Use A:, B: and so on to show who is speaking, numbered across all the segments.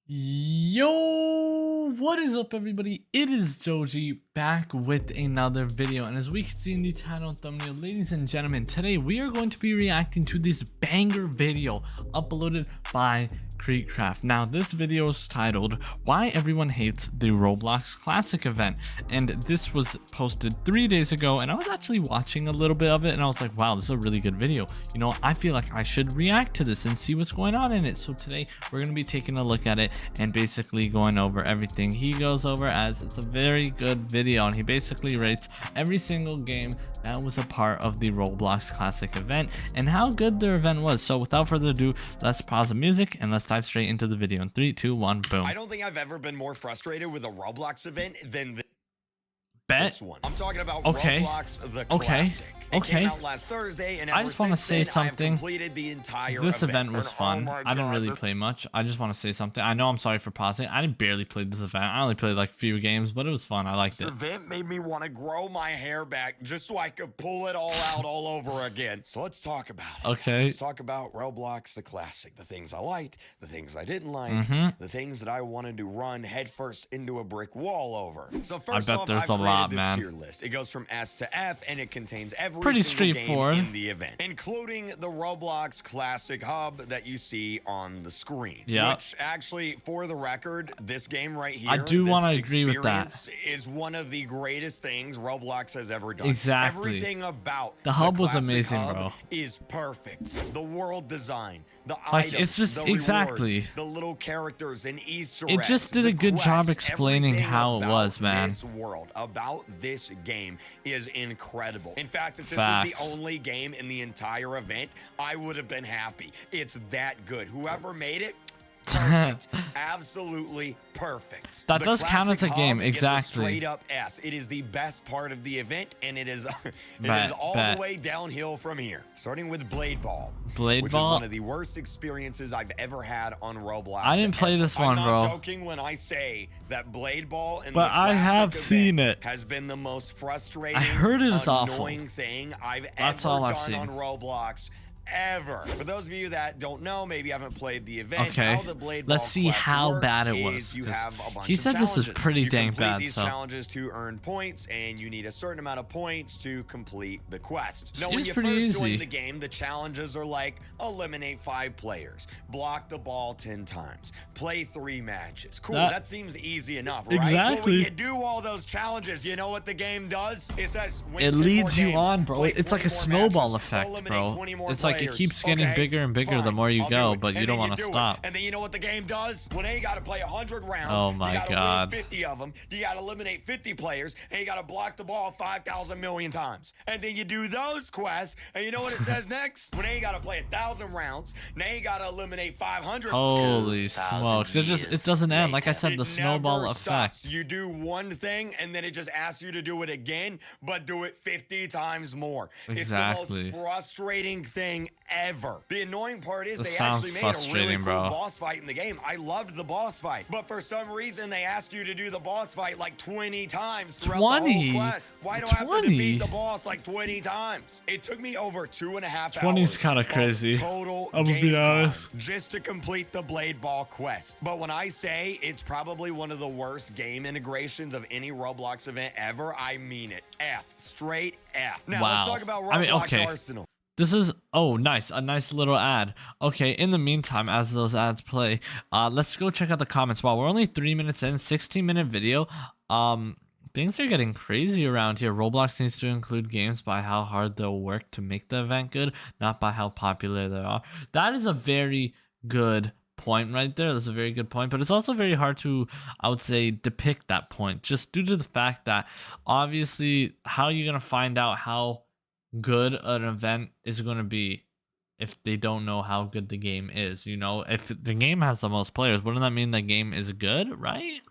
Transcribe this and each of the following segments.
A: Yo, what is up everybody? It is JoJe back with another video, and as we can see in the title and thumbnail, ladies and gentlemen, today we are going to be reacting to this banger video uploaded by Creekcraft. Now this video is titled Why Everyone Hates the Roblox Classic Event, and this was posted 3 days ago, and I was actually watching a little bit of it and I was like, wow, this is a really good video. You know, I feel like I should react to this and see what's going on in it. So today we're going to be taking a look at it and basically going over everything he goes over, as it's a very good video, and he basically rates every single game that was a part of the Roblox Classic event and how good their event was. So without further ado, let's pause the music and let's dive straight into the video in 3, 2, 1, boom.
B: I don't think I've ever been more frustrated with a Roblox event than
A: Bet.
B: this one. I'm talking about
A: Okay.
B: Roblox the
A: Okay.
B: Classic. It came out last Thursday, and
A: I just want to say something.
B: The entire
A: This event was
B: And,
A: fun.
B: oh my
A: I didn't
B: God,
A: really play much. I just want to say something. I know I'm sorry for pausing. I barely played this event. I only played like a few games, but it was fun. I liked
B: This
A: it.
B: event made me want to grow my hair back just so I could pull it all out all over again. So let's talk about it.
A: Okay.
B: Let's talk about Roblox the Classic. The things I liked, the things I didn't like, the things that I wanted to run headfirst into a brick wall over. So first
A: bet
B: off,
A: there's
B: I've
A: a lot,
B: created this
A: man.
B: tier list. It goes from S to F, and it contains every
A: Pretty
B: single
A: straightforward.
B: game in the event, including the Roblox Classic Hub that you see on the screen.
A: Yeah.
B: Which actually, for the record, this game right here,
A: I do want to
B: this
A: agree with that.
B: experience is one of the greatest things Roblox has ever done.
A: Exactly.
B: Everything about
A: The hub was
B: Classic
A: amazing,
B: Hub
A: bro.
B: is perfect. The world design, the
A: Like,
B: items,
A: it's just
B: the
A: exactly.
B: rewards, the little characters and Easter
A: It
B: eggs,
A: just did
B: the
A: a good job
B: quests,
A: explaining
B: everything
A: how it
B: about
A: was, man.
B: This world, about this game is incredible. In fact, if this
A: Facts.
B: was the only game in the entire event, I would have been happy. It's that good. Whoever made it, perfect. Absolutely perfect.
A: That
B: The
A: does count as a
B: Classic
A: game,
B: Hub gets a
A: exactly.
B: straight up S. It is the best part of the event, and it is
A: Bet,
B: all
A: bet.
B: the way downhill from here. Starting with Blade Ball.
A: Blade
B: which
A: Ball?
B: is one of the worst experiences I've ever had on Roblox.
A: I didn't play this one,
B: I'm
A: bro.
B: not joking when I say that Blade Ball and
A: But
B: the
A: I have
B: Classic
A: seen
B: event
A: it.
B: has been the most frustrating,
A: I heard it is awful.
B: annoying thing I've
A: That's
B: ever
A: all I've
B: done
A: seen.
B: on Roblox. Ever. For those of you that don't know, maybe haven't played the event.
A: Okay,
B: How the Blade
A: let's
B: Ball
A: see
B: quest
A: how
B: works
A: bad it
B: is
A: was,
B: You
A: 'cause
B: have a bunch
A: he
B: of
A: said this is
B: challenges.
A: pretty
B: You
A: dang
B: complete
A: bad,
B: these
A: so-
B: challenges to earn points, and you need a certain amount of points to complete the quest. Now, when
A: Seems
B: you
A: pretty
B: first
A: easy.
B: join the game, the challenges are like eliminate 5 players, block the ball 10 times, play 3 matches. Cool, that seems easy enough, right?
A: Exactly.
B: But when you do all those challenges, you know what the game does? It says win
A: It
B: 10 more
A: leads you
B: games,
A: on, bro.
B: play
A: It's like a
B: 20 more
A: snowball
B: matches,
A: effect,
B: eliminate
A: bro.
B: 20 more
A: It's like it
B: players.
A: keeps getting
B: Okay,
A: bigger and bigger the
B: fine,
A: more you
B: I'll
A: go,
B: do it.
A: but you
B: And
A: don't
B: then
A: want to
B: do it.
A: stop.
B: And then you know what the game does? When you got to play 100 rounds,
A: Oh my
B: you gotta
A: God.
B: win 50 of them, you got to eliminate 50 players, and you got to block the ball 5,000 million times. And then you do those quests, and you know what it says next? When you got to play 1,000 rounds, now you got to eliminate 500.
A: Holy smokes. It doesn't end. Like I said, the
B: It
A: snowball
B: never
A: effect.
B: stops. You do one thing, and then it just asks you to do it again, but do it 50 times more.
A: Exactly.
B: It's the most frustrating thing ever. The annoying part is
A: This
B: they
A: sounds
B: actually made a
A: frustrating,
B: really cool
A: bro.
B: boss fight in the game. I loved the boss fight, but for some reason they ask you to do the boss fight like 20 times throughout
A: 20?
B: the whole quest. Why do I have to
A: 20?
B: defeat the boss like 20 times? It took me over 2.5 hours.
A: 20's kinda
B: of
A: crazy.
B: Total
A: I'm gonna be
B: game time
A: honest.
B: just to complete the Blade Ball quest. But when I say it's probably one of the worst game integrations of any Roblox event ever, I mean it. F. Straight F. Now,
A: Wow.
B: let's talk about Roblox
A: I mean, okay.
B: Arsenal.
A: This is, oh, nice. A nice little ad. Okay, in the meantime, as those ads play, let's go check out the comments. Wow, we're only 3 minutes in, 16-minute video. Things are getting crazy around here. Roblox needs to include games by how hard they'll work to make the event good, not by how popular they are. That is a very good point right there. That's a very good point, but it's also very hard to, I would say, depict that point, just due to the fact that obviously how are you going to find out how good an event is going to be if they don't know how good the game is? You know, if the game has the most players, wouldn't that mean the game is good? Right?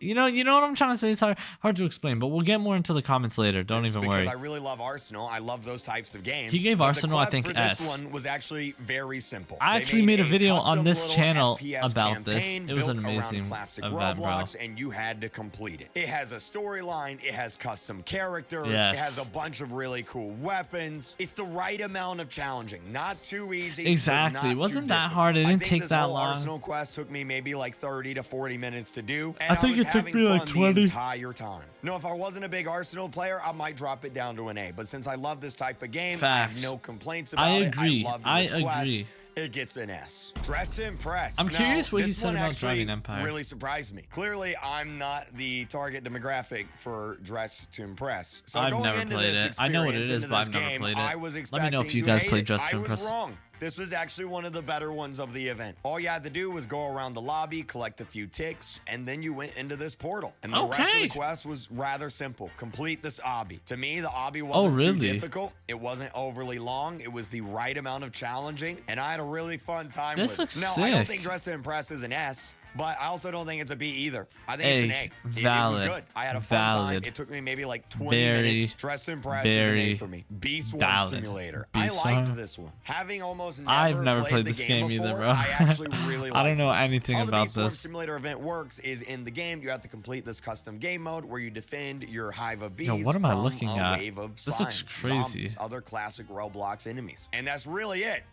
A: You know what I'm trying to say? It's hard to explain, but we'll get more into the comments later. Don't even
B: Because
A: worry.
B: I really love Arsenal. I love those types of games.
A: He gave
B: But the
A: Arsenal, I
B: quest
A: think,
B: for this
A: S.
B: one was actually very simple.
A: I
B: They
A: actually made a video on
B: custom
A: this
B: little
A: channel
B: FPS
A: about this.
B: campaign
A: It was an
B: built around
A: amazing
B: classic
A: event, bro.
B: Roblox, and you had to complete it. It has a storyline. It has custom characters.
A: Yes.
B: It has a bunch of really cool weapons. It's the right amount of challenging. Not too too easy.
A: Exactly. It wasn't that hard. It didn't take that long.
B: Arsenal quest took me maybe like 30 to 40 minutes to do. And
A: I think it took me like 20
B: the entire time. No, if I wasn't a big Arsenal player, I might drop it down to an A. But since I love this type of game, I have no complaints about it. I agree. It gets an S. Dress to impress.
A: I'm curious what he said about driving Empire.
B: Really surprised me. Clearly, I'm not the target demographic for Dress to Impress. So
A: I've never played it. I know what it is, but I've never played it. Let me know if you guys played Dress to Impress.
B: I was wrong. This was actually one of the better ones of the event. All you had to do was go around the lobby, collect a few ticks, and then you went into this portal. And the rest of the quest was rather simple. Complete this obby. To me, the obby wasn't too difficult. It wasn't overly long. It was the right amount of challenging, and I had a really fun time with it.
A: This looks sick.
B: Now, I don't think Dress to Impress is an S. But I also don't think it's a B either. I think it's an A.
A: Valid.
B: It was good. I had a fun time. It took me maybe like 20 minutes. Dress to Impress is an A for me. B-Swarm Simulator. I liked this one. Having almost never played this game either, bro. I actually really liked
A: I don't know anything about this.
B: How the B-Swarm Simulator event works is in the game, you have to complete this custom game mode where you defend your hive of bees.
A: Yo, what am I looking at?
B: This looks crazy. Other classic Roblox enemies. And that's really it.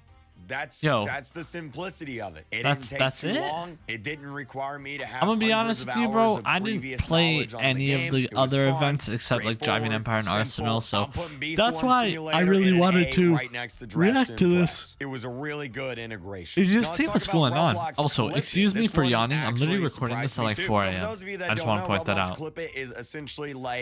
B: That's the simplicity of it. It didn't take too long. It didn't require me to have.
A: I'm gonna be honest with you, bro. I didn't play any of the other events except like Driving Empire and Arsenal, so that's why I really wanted to react to this.
B: It was a really good integration.
A: You just see what's going on. Also, excuse me for yawning. I'm literally recording this at like 4 a.m. I just want to point that out.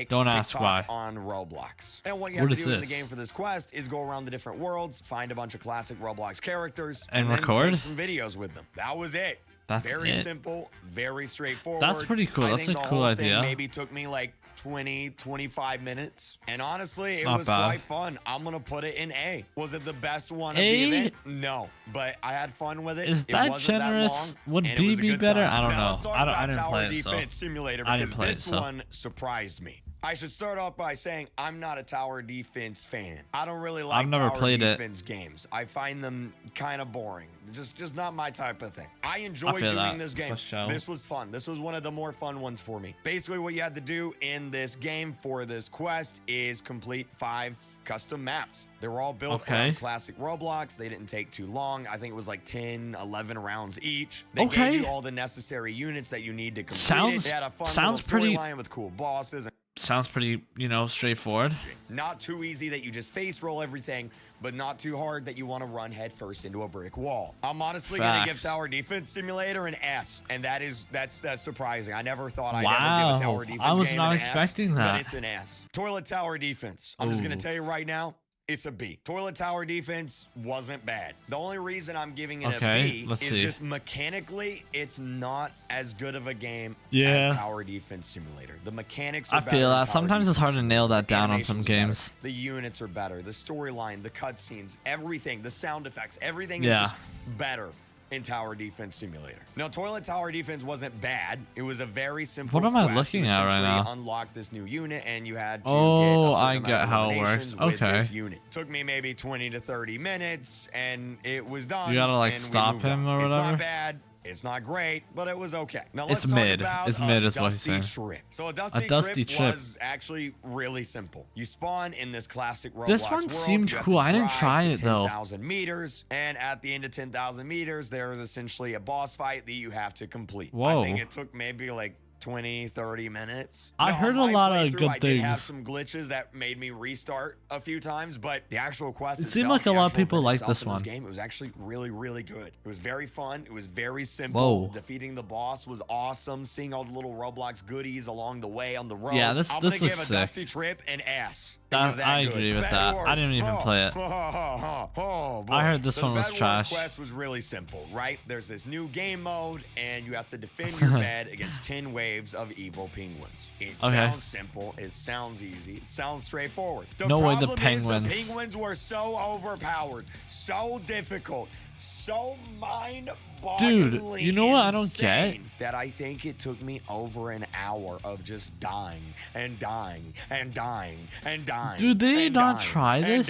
A: Don't ask why.
B: On Roblox. And what you have to do in the game for this quest is go around the different worlds, find a bunch of classic Roblox characters,
A: and record
B: take some videos with them. That was it.
A: That's
B: very simple, very straightforward.
A: That's pretty cool. That's a cool idea.
B: Maybe took me like 20-25 minutes, and honestly, it was quite fun. I'm gonna put it in A. Was it the best one of the event? No, but I had fun with it.
A: Is that generous? Would B be better? I don't know. I didn't play it, so
B: I didn't play it. This one surprised me. I should start off by saying I'm not a tower defense fan. I don't really like tower defense games. I find them kind of boring. Just not my type of thing. I enjoy doing this game. This was fun. This was one of the more fun ones for me. Basically, what you had to do in this game for this quest is complete 5 custom maps. They were all built around classic Roblox. They didn't take too long. I think it was like 10, 11 rounds each. They gave you all the necessary units that you need to complete it. They had a fun little storyline with cool bosses.
A: Sounds pretty, straightforward.
B: Not too easy that you just face roll everything, but not too hard that you want to run head first into a brick wall. I'm honestly gonna give Tower Defense Simulator an S, and that's surprising. I never thought I'd ever give a Tower Defense game
A: I was not expecting that.
B: But it's an S. Toilet Tower Defense. I'm just gonna tell you right now. It's a B. Toilet Tower Defense wasn't bad. The only reason I'm giving it a B is just mechanically, it's not as good of a game as Tower Defense Simulator. The mechanics are better.
A: I feel that. Sometimes it's hard to nail that down on some games.
B: The units are better. The storyline, the cutscenes, everything, the sound effects, everything is just better in Tower Defense Simulator. Now, Toilet Tower Defense wasn't bad. It was a very simple
A: What am I looking at right now?
B: Unlock this new unit, and you had to
A: I get how it works.
B: With this unit. Took me maybe 20 to 30 minutes, and it was done.
A: You gotta like stop him or whatever.
B: It's not bad. It's not great, but it was okay. Now
A: let's talk about it's mid is what he's saying.
B: So a dusty trip was actually really simple. You spawn in this classic Roblox
A: This one seemed cool. I didn't try it though.
B: 10,000 meters, and at the end of 10,000 meters, there is essentially a boss fight that you have to complete.
A: Whoa.
B: I think it took maybe like 20-30 minutes.
A: I heard a lot of good
B: I did have some glitches that made me restart a few times, but the actual quest
A: it seemed like a lot of people liked this one.
B: It was actually really good. It was very fun. It was very simple. Defeating the boss was awesome. Seeing all the little Roblox goodies along the way on the road.
A: Yeah, this looks sick.
B: I'm gonna give a Dusty Trip an S.
A: I agree with that. I didn't even play it. I heard this one was trash.
B: The quest was really simple, right? There's this new game mode, and you have to defend your bed against 10 waves of evil penguins. It sounds simple. It sounds easy. It sounds straightforward.
A: No way the penguins.
B: The penguins were so overpowered, so difficult, so mind-bogglingly
A: Dude, you know what I don't get?
B: That I think it took me over an hour of just dying and dying and dying and dying.
A: Dude, they not try this?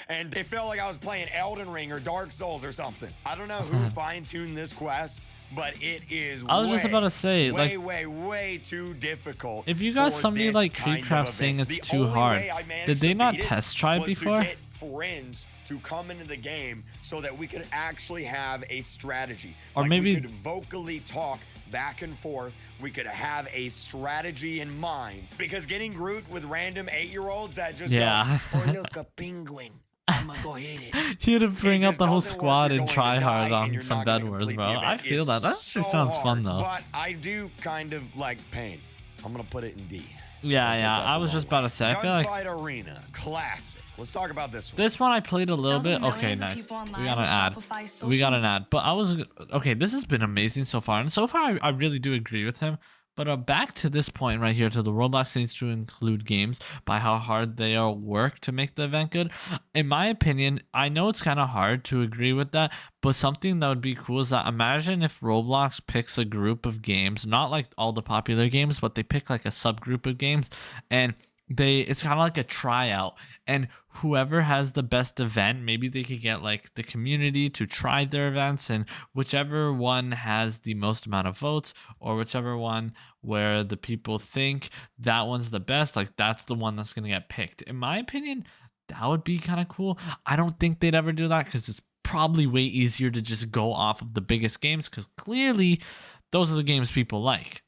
B: And it felt like I was playing Elden Ring or Dark Souls or something. I don't know who fine-tuned this quest, but it is
A: I was just about to say,
B: way too difficult.
A: If you got somebody like Creepcraft saying it's too hard, did they not test try it before?
B: Friends to come into the game so that we could actually have a strategy.
A: Or maybe
B: we could vocally talk back and forth. We could have a strategy in mind, because getting Groot with random 8-year-olds that just go, oh look, a penguin, I'm gonna go hit it.
A: You had to bring up the whole squad and try hard on
B: and
A: some bed wars, bro. I feel that. That actually sounds fun though.
B: But I do kind of like pain. I'm gonna put it in D.
A: Yeah, I was just about to say. I feel like
B: Gunfight Arena, classic. Let's talk about this one.
A: This one I played a little bit. Okay, nice. We got an ad. We got an ad. But I was okay. This has been amazing so far, and so far I really do agree with him. But back to this point right here, to the Roblox needs to include games by how hard they are work to make the event good. In my opinion, I know it's kind of hard to agree with that, but something that would be cool is that imagine if Roblox picks a group of games, not like all the popular games, but they pick like a subgroup of games, and it's kind of like a tryout, and whoever has the best event, maybe they could get like the community to try their events, and whichever one has the most amount of votes, or whichever one where the people think that one's the best, like that's the one that's going to get picked. In my opinion, that would be kind of cool. I don't think they'd ever do that because it's probably way easier to just go off of the biggest games, because clearly those are the games people like.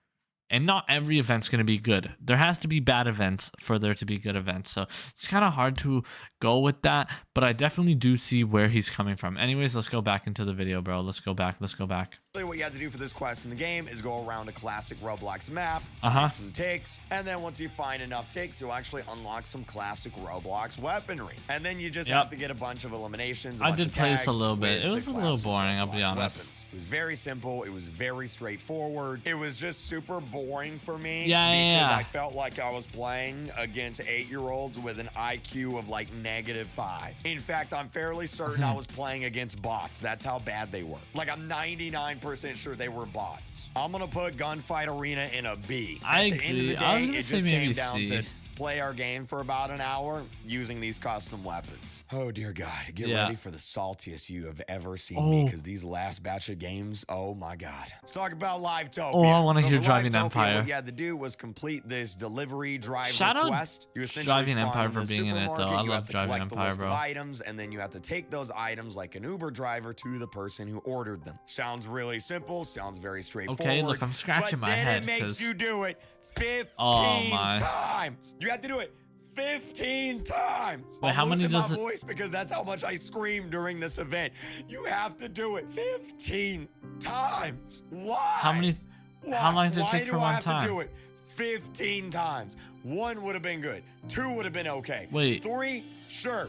A: And not every event's going to be good. There has to be bad events for there to be good events. So it's kind of hard to go with that. But I definitely do see where he's coming from. Anyways, let's go back into the video, bro. Let's go back.
B: What you have to do for this quest in the game is go around a classic Roblox map,
A: Uh-huh.
B: some ticks, and then once you find enough ticks, you'll actually unlock some classic Roblox weaponry. And then you just have to get a bunch of eliminations.
A: I did play this a little bit. It was a little boring, I'll be honest.
B: Weapons. It was very simple. It was very straightforward. It was just super boring for me.
A: Yeah.
B: I felt like I was playing against 8-year-olds with an IQ of like -5. In fact, I'm fairly certain I was playing against bots. That's how bad they were. Like, I'm 99% sure they were bots. I'm gonna put Gunfight Arena in a B.
A: I
B: At the end of the
A: agree. I was
B: day,
A: gonna
B: it
A: say
B: just
A: maybe
B: came down
A: C.
B: to play our game for about an hour using these custom weapons. Oh dear God, get ready for the saltiest you have ever seen me, because these last batch of games, oh my God. Let's talk about Livetopia.
A: Oh, I want to hear
B: for
A: Driving
B: Livetopia,
A: Empire.
B: What you had to do was complete this delivery driver
A: Shout out
B: quest. You essentially
A: Driving
B: spawn
A: Empire
B: in
A: for
B: the
A: being in it, though.
B: supermarket,
A: I
B: you
A: love
B: have to
A: Driving
B: collect the
A: Empire,
B: list
A: bro.
B: of items, and then you have to take those items like an Uber driver to the person who ordered them. Sounds really simple, sounds very straightforward.
A: Okay, look, I'm scratching my head.
B: But then it makes you do it 15
A: my.
B: times. You have to do it 15 times.
A: Wait, how many does
B: my voice because that's how much I scream during this event. You have to do it 15 times. Why?
A: How many?
B: Why?
A: How long did it take for
B: Why
A: one
B: do I have to
A: time?
B: do it 15 times? 1 would have been good. 2 would have been okay.
A: Wait.
B: 3, sure.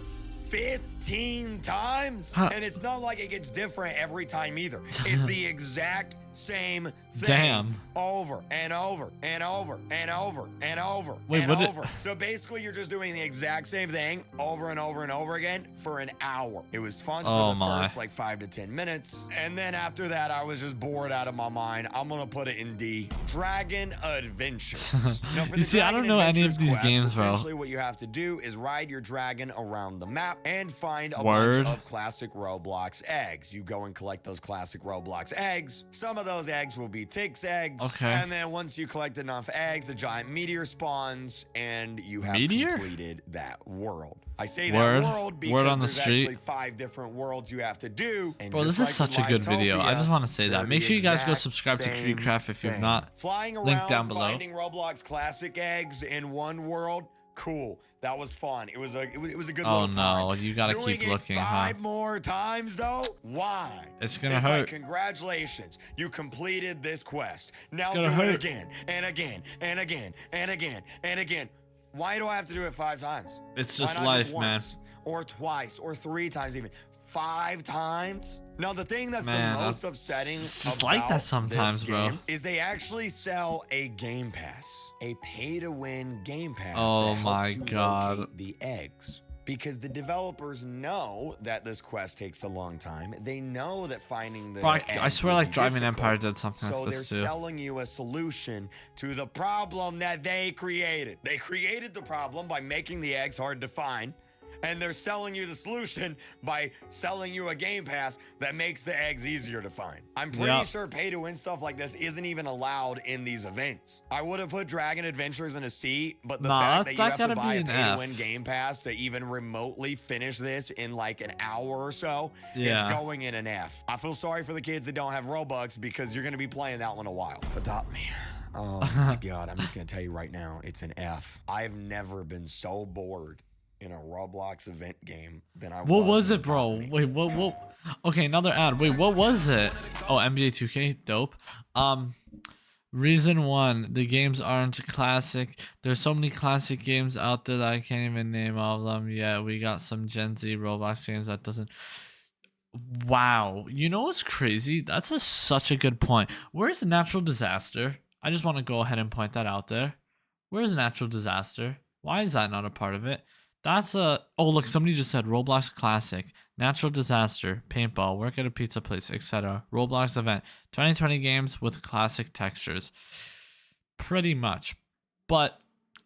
B: 15 times? And it's not like it gets different every time either. It's the exact same thing.
A: Damn.
B: Over and over and over and over and over
A: Wait,
B: and
A: what
B: over. So basically, you're just doing the exact same thing over and over and over again for an hour. It was fun for the first like 5 to 10 minutes. And then after that, I was just bored out of my mind. I'm going to put it in D. Dragon Adventures. Now, for
A: You
B: the
A: see, I
B: Dragon
A: don't know any of
B: Adventures
A: these
B: quest,
A: games, bro.
B: Essentially, what you have to do is ride your dragon around the map and find a
A: Word.
B: bunch of classic Roblox eggs. You go and collect those classic Roblox eggs. Some of those eggs will be Ticks eggs.
A: Okay.
B: And then once you collect enough eggs, a giant meteor spawns, and you have
A: Meteor?
B: completed that world. I say
A: Word.
B: that world because
A: Word on the
B: there's
A: street.
B: actually 5 different worlds you have to do. And
A: Bro, this
B: just
A: is
B: like
A: such a good video. I
B: Livetopia,
A: just want to say
B: they're
A: that. Make
B: the
A: sure you guys go
B: exact
A: subscribe to
B: same
A: KreekCraft if you've
B: thing.
A: not.
B: Flying around,
A: Link down below.
B: finding Roblox classic eggs in one world. Cool. That was fun. It was a good little time.
A: Oh no, you gotta
B: Doing
A: keep
B: it
A: looking, huh?
B: 5 more times though? Why?
A: It's gonna
B: Like,
A: hurt.
B: congratulations, you completed this quest. Now do
A: gonna
B: it
A: hurt.
B: again and again and again and again and again. Why do I have to do it 5 times?
A: It's
B: Why
A: just
B: not
A: life, man.
B: once, or twice, or 3 times even. 5 times? Now, the thing that's
A: Man,
B: the most upsetting
A: it's just
B: about
A: like that sometimes,
B: this
A: bro.
B: game is they actually sell a game pass, a pay-to-win game pass.
A: Oh
B: that helps
A: my
B: you
A: God.
B: locate the eggs. Because the developers know that this quest takes a long time. They know that finding the
A: Bro, I
B: eggs
A: swear
B: will
A: like
B: be
A: Driving
B: difficult.
A: Empire did something
B: So
A: like
B: they're
A: this too.
B: selling you a solution to the problem that they created. They created the problem by making the eggs hard to find. And they're selling you the solution by selling you a game pass that makes the eggs easier to find. I'm pretty sure pay to win stuff like this isn't even allowed in these events. I would have put Dragon Adventures in a C, but the fact that you have to buy a pay to win game pass to even remotely finish this in like an hour or so, it's going in an F. I feel sorry for the kids that don't have Robux because you're going to be playing that one a while. Adopt me. Oh my God, I'm just going to tell you right now, it's an F. I've never been so bored in a Roblox event game than I was.
A: What was it, bro? Wait, what? Okay, another ad. Wait, what was it? Oh, NBA 2K, dope. Reason 1, the games aren't classic. There's so many classic games out there that I can't even name all of them. Yeah, we got some Gen Z Roblox games that doesn't. Wow, you know what's crazy? That's such a good point. Where's Natural Disaster? I just want to go ahead and point that out there. Where's Natural Disaster? Why is that not a part of it? That's a... Oh, look, somebody just said Roblox Classic, Natural Disaster, Paintball, Work at a Pizza Place, etc. Roblox Event, 2020 games with classic textures. Pretty much. But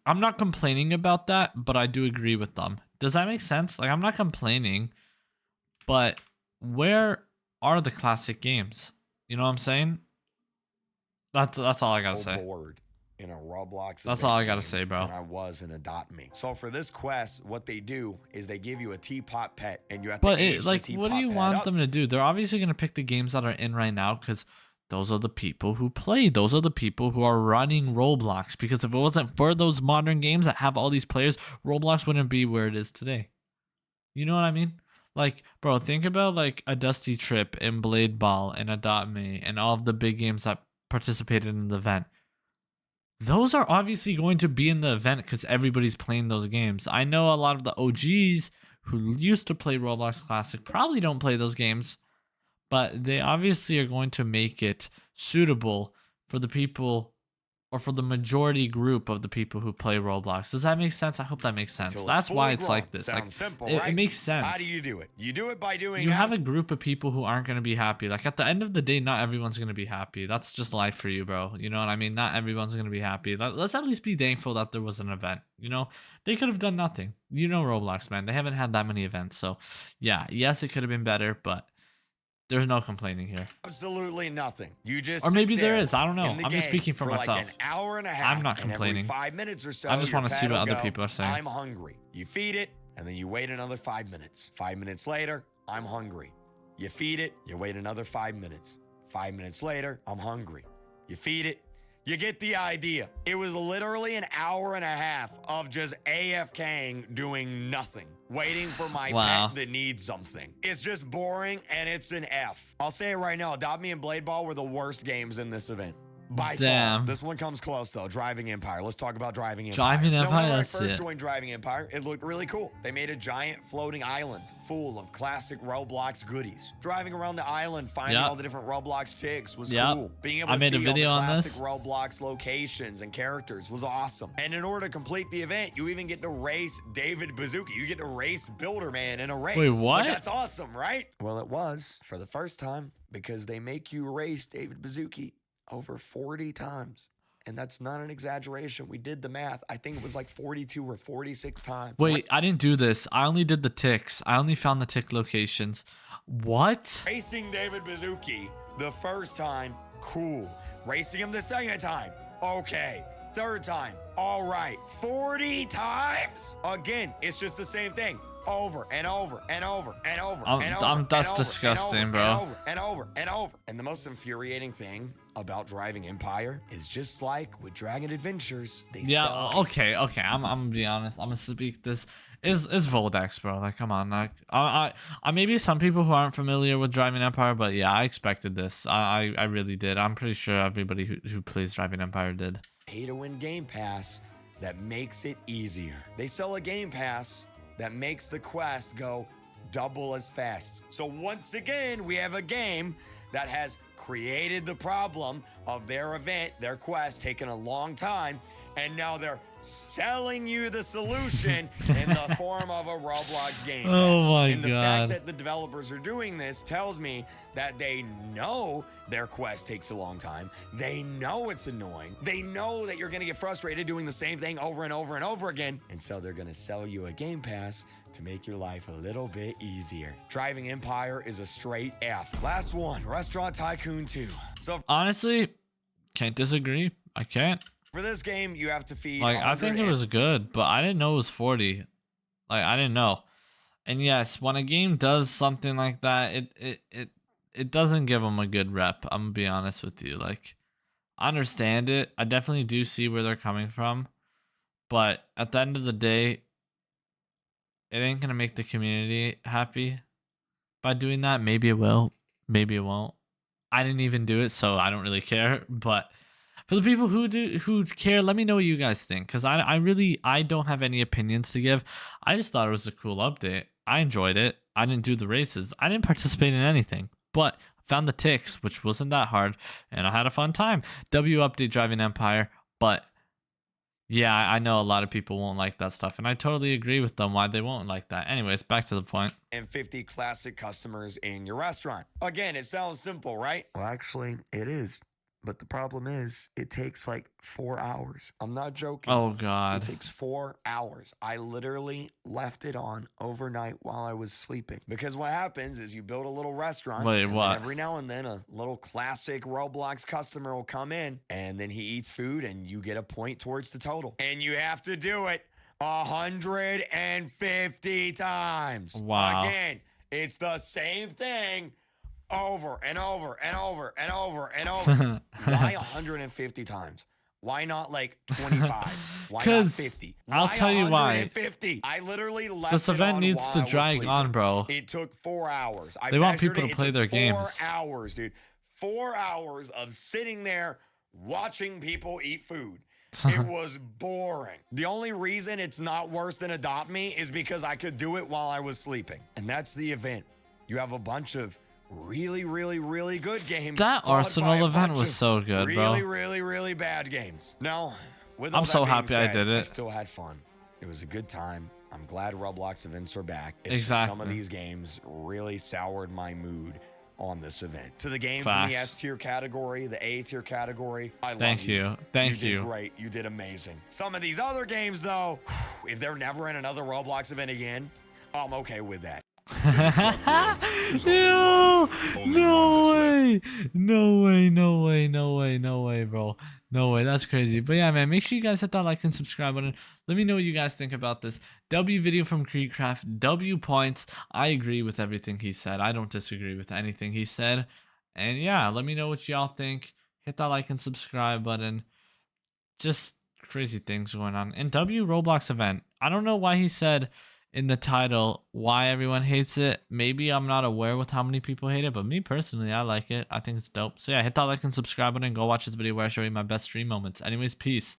A: I'm not complaining about that, but I do agree with them. Does that make sense? Like, I'm not complaining, but where are the classic games? You know what I'm saying? That's all I gotta say.
B: Bored in a Roblox.
A: That's all I gotta say, bro.
B: And I was in Adopt Me. So for this quest, what they do is they give you a teapot pet, and you have to age the teapot
A: what do you want them to do? They're obviously gonna pick the games that are in right now because those are the people who play. Those are the people who are running Roblox. Because if it wasn't for those modern games that have all these players, Roblox wouldn't be where it is today. You know what I mean? Like, bro, think about like a Dusty Trip and Blade Ball and Adopt Me and all of the big games that participated in the event. Those are obviously going to be in the event because everybody's playing those games. I know a lot of the OGs who used to play Roblox Classic probably don't play those games, but they obviously are going to make it suitable for the people or for the majority group of the people who play Roblox. Does that make sense? I hope that makes sense. That's why it's like this.
B: Sounds
A: like,
B: simple,
A: it,
B: right?
A: it makes sense.
B: How do you do it? You do it by doing.
A: You have a group of people who aren't going to be happy. Like at the end of the day, not everyone's going to be happy. That's just life for you, bro. You know what I mean? Not everyone's going to be happy. Let's at least be thankful that there was an event. You know, they could have done nothing. You know, Roblox, man. They haven't had that many events. So yeah, yes, it could have been better, but there's no complaining here.
B: Absolutely nothing. You just
A: or maybe there is. I don't know. I'm just speaking for myself.
B: Like an hour and a half.
A: I'm not complaining.
B: Every 5 minutes or so,
A: I just want to see what other people are saying.
B: I'm hungry. You feed it, and then you wait another 5 minutes. 5 minutes later, I'm hungry. You feed it. You wait another 5 minutes. 5 minutes later, I'm hungry. You feed it. You get the idea. It was literally an hour and a half of just AFKing doing nothing, waiting for my pet that needs something. It's just boring and it's an F. I'll say it right now. Adopt Me and Blade Ball were the worst games in this event. By far. This one comes close though. Driving Empire. Let's talk about Driving Empire.
A: Driving Empire,
B: when I first joined Driving Empire, it looked really cool. They made a giant floating island full of classic Roblox goodies. Driving around the island, finding all the different Roblox chicks was cool. Being able to see all the classic Roblox locations and characters was awesome. And in order to complete the event, you even get to race David Bazooki. You get to race Builderman in a race.
A: Wait, what?
B: Like, that's awesome, right? Well, it was for the first time because they make you race David Bazooki over 40 times. And that's not an exaggeration. We did the math. I think it was like 42 or 46 times.
A: Wait, I didn't do this. I only did the ticks. I only found the tick locations. What?
B: Racing David Bazooki the first time, cool. Racing him the second time, okay. Third time, all right. 40 times? Again, it's just the same thing. Over and over and over and over and over.
A: That's disgusting, bro.
B: And over and over. And the most infuriating thing about Driving Empire is just like with Dragon Adventures, they sell.
A: Okay. I'm gonna be honest. I'm gonna speak this. It's Voldex, bro. Like, come on. Like, I maybe some people who aren't familiar with Driving Empire, but yeah, I expected this. I really did. I'm pretty sure everybody who plays Driving Empire did.
B: Pay to win Game Pass that makes it easier. They sell a Game Pass that makes the quest go double as fast. So once again, we have a game that has created the problem of their event, their quest, taking a long time, and now they're selling you the solution in the form of a Roblox game.
A: Oh my
B: and the fact
A: God.
B: that the developers are doing this tells me that they know their quest takes a long time. They know it's annoying. They know that you're going to get frustrated doing the same thing over and over and over again. And so they're going to sell you a game pass to make your life a little bit easier. Driving Empire is a straight F. Last one, Restaurant Tycoon 2. So
A: Honestly, can't disagree. I can't.
B: for this game, you have to feed.
A: Like, I think it was good, but I didn't know it was 40. Like, I didn't know. And yes, when a game does something like that, it doesn't give them a good rep. I'm gonna be honest with you. Like, I understand it. I definitely do see where they're coming from, but at the end of the day, it ain't gonna make the community happy by doing that. Maybe it will, maybe it won't. I didn't even do it, so I don't really care. But for the people who care, let me know what you guys think, because I don't have any opinions to give. I just thought it was a cool update. I enjoyed it. I didn't do the races. I didn't participate in anything, but I found the ticks, which wasn't that hard, and I had a fun time. W update Driving Empire, but yeah, I know a lot of people won't like that stuff, and I totally agree with them why they won't like that. Anyways, back to the point.
B: And 50 classic customers in your restaurant. Again, it sounds simple, right? Well, actually, it is. But the problem is, it takes like 4 hours. I'm not joking.
A: Oh
B: It
A: God.
B: takes 4 hours. I literally left it on overnight while I was sleeping. Because what happens is you build a little restaurant.
A: Wait,
B: and then
A: what?
B: every now and then a little classic Roblox customer will come in, and then he eats food and you get a point towards the total. And you have to do it 150 times.
A: Wow.
B: Again, it's the same thing over and over and over and over and over. Why 150 times? Why not like 25? Why not
A: 'Cause
B: 50?
A: I'll tell you why.
B: 150? I literally left
A: This
B: it
A: event
B: on
A: needs
B: while
A: to
B: I was
A: drag
B: sleeping.
A: on, bro.
B: It took 4 hours.
A: They want
B: measured
A: people to
B: it.
A: play
B: It
A: their
B: took
A: games.
B: 4 hours, dude. 4 hours of sitting there watching people eat food. It was boring. The only reason it's not worse than Adopt Me is because I could do it while I was sleeping. And that's the event. You have a bunch of really, really, really good games.
A: That
B: followed by
A: Arsenal
B: a
A: event
B: bunch
A: was
B: of
A: so good,
B: really,
A: bro.
B: really, really bad games. No, with
A: I'm
B: all
A: so
B: that being
A: happy I
B: said,
A: did
B: I
A: it.
B: still had fun. It was a good time. I'm glad Roblox events are back. It's just
A: Exactly.
B: some of these games really soured my mood on this event. To the games in
A: Facts.
B: the S tier category, the A tier category, I love
A: Thank you. Thank
B: You
A: you.
B: did great. You did amazing. Some of these other games, though, if they're never in another Roblox event again, I'm okay with that.
A: No, no way, no way, no way, no way, no way, bro. No way, that's crazy. But yeah, man, make sure you guys hit that like and subscribe button. Let me know what you guys think about this W video from Creekcraft. W points. I agree with everything he said. I don't disagree with anything he said. And yeah, let me know what y'all think. Hit that like and subscribe button. Just crazy things going on. And W Roblox event. I don't know why he said in the title why everyone hates it. Maybe I'm not aware with how many people hate it, but me personally, I like it. I think it's dope. So yeah, hit that like and subscribe button and go watch this video where I show you my best stream moments. Anyways, peace.